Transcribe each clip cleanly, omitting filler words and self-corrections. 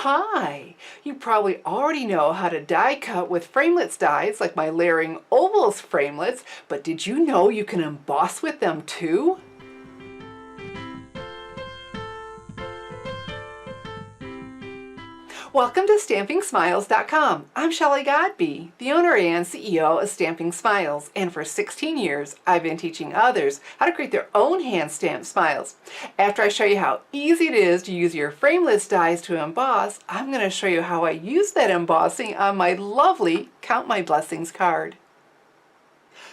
Hi! You probably already know how to die cut with Framelits dies, like my layering ovals Framelits, but did you know you can emboss with them too? Welcome to StampingSmiles.com. I'm Shelley Godby, the owner and CEO of Stamping Smiles, and for 16 years I've been teaching others how to create their own hand-stamped smiles. After I show you how easy it is to use your Framelits dies to emboss, I'm going to show you how I use that embossing on my lovely Count My Blessings card.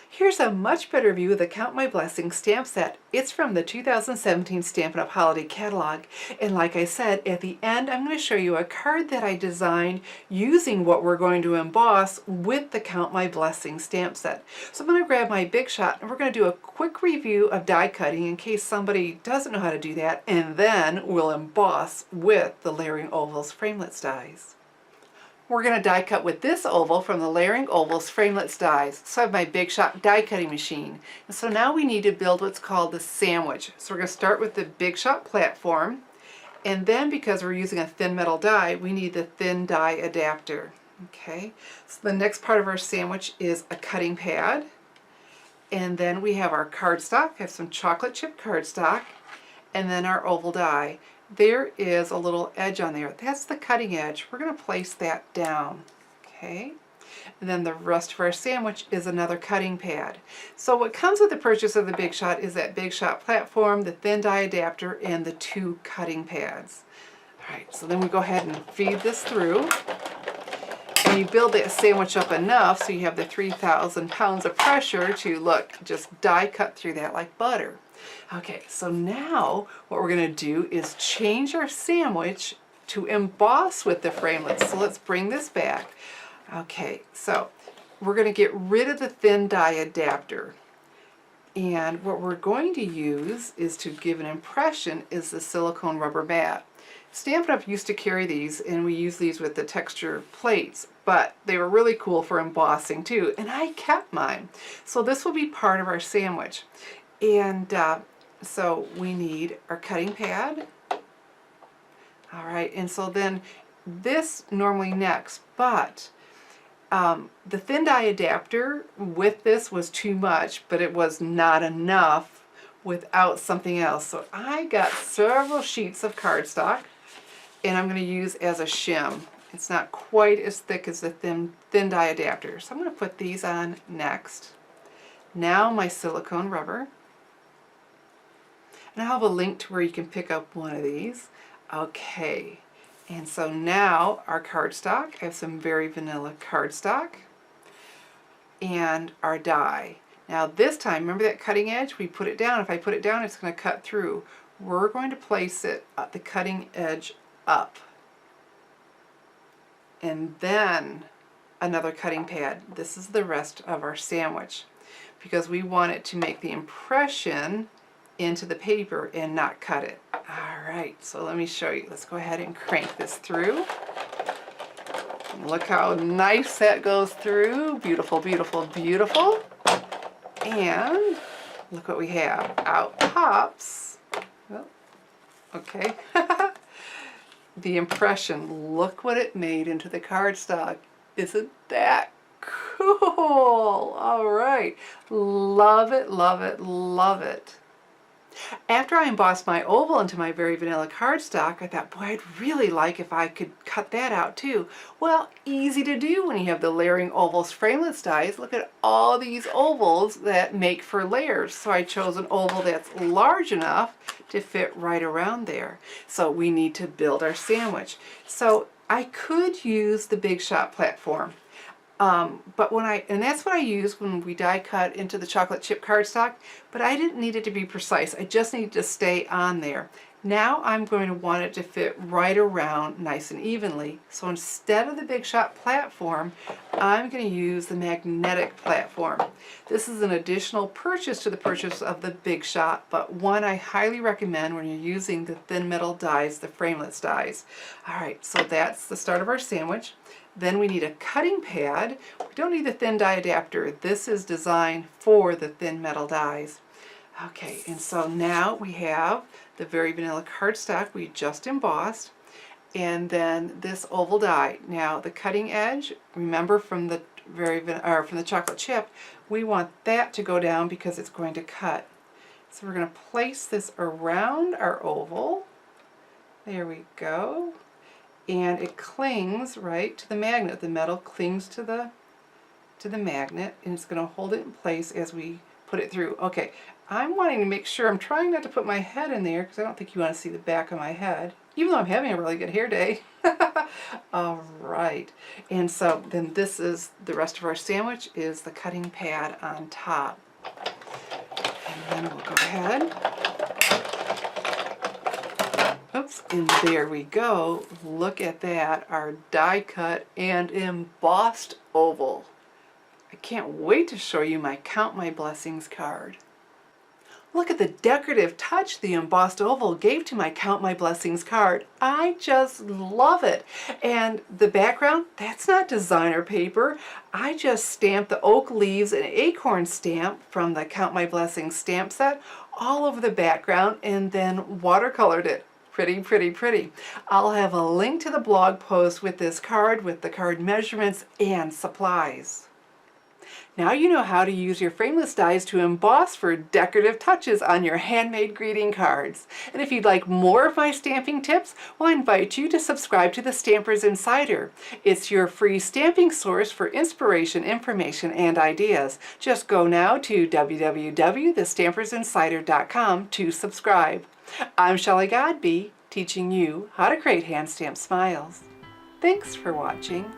Here's a much better view of the Count My Blessings stamp set. It's from the 2017 Stampin' Up! Holiday Catalog. And like I said, at the end I'm going to show you a card that I designed using what we're going to emboss with the Count My Blessings stamp set. So I'm going to grab my Big Shot and we're going to do a quick review of die cutting in case somebody doesn't know how to do that, and then we'll emboss with the Layering Ovals Framelits dies. We're going to die cut with this oval from the Layering Ovals Framelits dies. So I have my Big Shot die cutting machine. And so now we need to build what's called the sandwich. So we're going to start with the Big Shot platform, and then because we're using a thin metal die, we need the thin die adapter. Okay, so the next part of our sandwich is a cutting pad, and then we have our cardstock. I have some chocolate chip cardstock, and then our oval die. There is a little edge on there. That's the cutting edge. We're going to place that down. Okay, and then the rest of our sandwich is another cutting pad. So what comes with the purchase of the Big Shot is that Big Shot platform, the thin die adapter, and the 2 cutting pads. Alright, so then we go ahead and feed this through. And you build that sandwich up enough so you have the 3,000 pounds of pressure to, look, just die cut through that like butter. Okay, so now what we're going to do is change our sandwich to emboss with the Framelits. So let's bring this back. Okay, so we're going to get rid of the thin die adapter. And what we're going to use is to give an impression is the silicone rubber mat. Stampin' Up! Used to carry these, and we use these with the texture plates, but they were really cool for embossing too, and I kept mine. So this will be part of our sandwich. And so we need our cutting pad. All right, and so then this normally next, but the thin die adapter with this was too much, but it was not enough without something else. So I got several sheets of cardstock, and I'm going to use as a shim. It's not quite as thick as the thin die adapter. So I'm going to put these on next. Now my silicone rubber. And I'll have a link to where you can pick up one of these. Okay, and so now our cardstock, I have some very vanilla cardstock, and our die. Now this time, remember that cutting edge? We put it down. If I put it down, it's going to cut through. We're going to place it at the cutting edge up. And then another cutting pad. This is the rest of our sandwich, because we want it to make the impression into the paper and not cut it. Alright, so let me show you. Let's go ahead and crank this through. Look how nice that goes through. Beautiful, beautiful, beautiful. And look what we have. Out pops. Oh, okay. The impression. Look what it made into the cardstock. Isn't that cool? Alright. Love it, love it, love it. After I embossed my oval into my very vanilla cardstock, I thought, boy, I'd really like if I could cut that out too. Well, easy to do when you have the Layering Ovals Framelits dies. Look at all these ovals that make for layers. So I chose an oval that's large enough to fit right around there. So we need to build our sandwich. So I could use the Big Shot platform. But and that's what I use when we die cut into the chocolate chip cardstock, but I didn't need it to be precise. I just needed to stay on there. Now I'm going to want it to fit right around nice and evenly. So instead of the Big Shot platform, I'm going to use the magnetic platform. This is an additional purchase to the purchase of the Big Shot, but one I highly recommend when you're using the thin metal dies, the Framelits dies. Alright, so that's the start of our sandwich. Then we need a cutting pad. We don't need the thin die adapter. This is designed for the thin metal dies. Okay, and so now we have the very vanilla cardstock we just embossed, and then this oval die. Now the cutting edge, remember from the from the chocolate chip, we want that to go down because it's going to cut. So we're going to place this around our oval. There we go. And it clings right to the magnet. The metal clings to the magnet, and it's going to hold it in place as we put it through. Okay, I'm wanting to make sure, I'm trying not to put my head in there because I don't think you want to see the back of my head, even though I'm having a really good hair day. All right, and so then this is the rest of our sandwich is the cutting pad on top. And then we'll go ahead. Oops, and there we go. Look at that, our die cut and embossed oval. I can't wait to show you my Count My Blessings card. Look at the decorative touch the embossed oval gave to my Count My Blessings card. I just love it. And the background, that's not designer paper. I just stamped the oak leaves and acorn stamp from the Count My Blessings stamp set all over the background and then watercolored it. Pretty, pretty, pretty. I'll have a link to the blog post with this card with the card measurements and supplies. Now you know how to use your frameless dies to emboss for decorative touches on your handmade greeting cards. And if you'd like more of my stamping tips, well, I invite you to subscribe to the Stampers Insider. It's your free stamping source for inspiration, information, and ideas. Just go now to www.thestampersinsider.com to subscribe. I'm Shelley Godby, teaching you how to create hand stamped smiles. Thanks for watching.